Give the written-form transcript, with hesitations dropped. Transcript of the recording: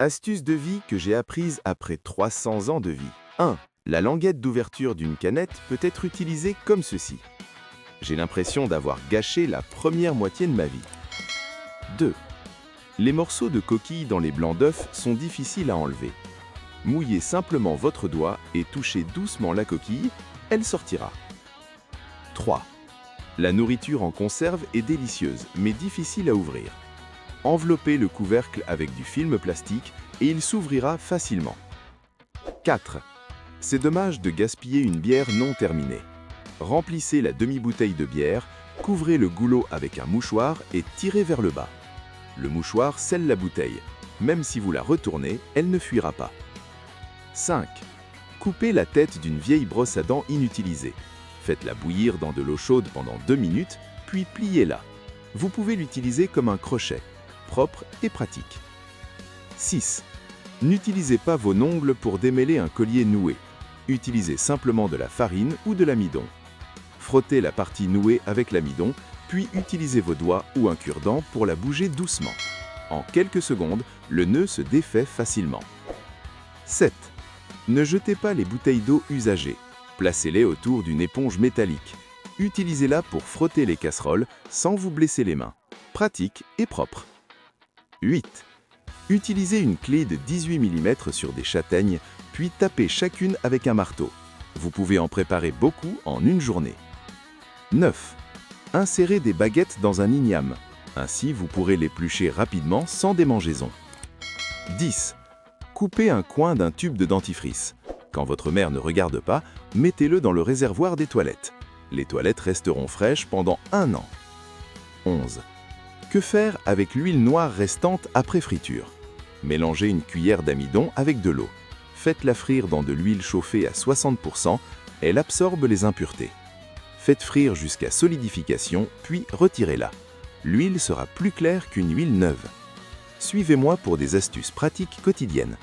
Astuce de vie que j'ai apprise après 300 ans de vie. 1. La languette d'ouverture d'une canette peut être utilisée comme ceci. J'ai l'impression d'avoir gâché la première moitié de ma vie. 2. Les morceaux de coquille dans les blancs d'œufs sont difficiles à enlever. Mouillez simplement votre doigt et touchez doucement la coquille, elle sortira. 3. La nourriture en conserve est délicieuse, mais difficile à ouvrir. Enveloppez le couvercle avec du film plastique et il s'ouvrira facilement. 4. C'est dommage de gaspiller une bière non terminée. Remplissez la demi-bouteille de bière, couvrez le goulot avec un mouchoir et tirez vers le bas. Le mouchoir scelle la bouteille. Même si vous la retournez, elle ne fuira pas. 5. Coupez la tête d'une vieille brosse à dents inutilisée. Faites-la bouillir dans de l'eau chaude pendant 2 minutes, puis pliez-la. Vous pouvez l'utiliser comme un crochet, propre et pratique. 6. N'utilisez pas vos ongles pour démêler un collier noué. Utilisez simplement de la farine ou de l'amidon. Frottez la partie nouée avec l'amidon, puis utilisez vos doigts ou un cure-dent pour la bouger doucement. En quelques secondes, le nœud se défait facilement. 7. Ne jetez pas les bouteilles d'eau usagées. Placez-les autour d'une éponge métallique. Utilisez-la pour frotter les casseroles sans vous blesser les mains. Pratique et propre. 8. Utilisez une clé de 18 mm sur des châtaignes, puis tapez chacune avec un marteau. Vous pouvez en préparer beaucoup en une journée. 9. Insérez des baguettes dans un igname. Ainsi, vous pourrez l'éplucher rapidement sans démangeaison. 10. Coupez un coin d'un tube de dentifrice. Quand votre mère ne regarde pas, mettez-le dans le réservoir des toilettes. Les toilettes resteront fraîches pendant 1 an. 11. Que faire avec l'huile noire restante après friture? Mélangez une cuillère d'amidon avec de l'eau. Faites-la frire dans de l'huile chauffée à 60%, elle absorbe les impuretés. Faites frire jusqu'à solidification, puis retirez-la. L'huile sera plus claire qu'une huile neuve. Suivez-moi pour des astuces pratiques quotidiennes.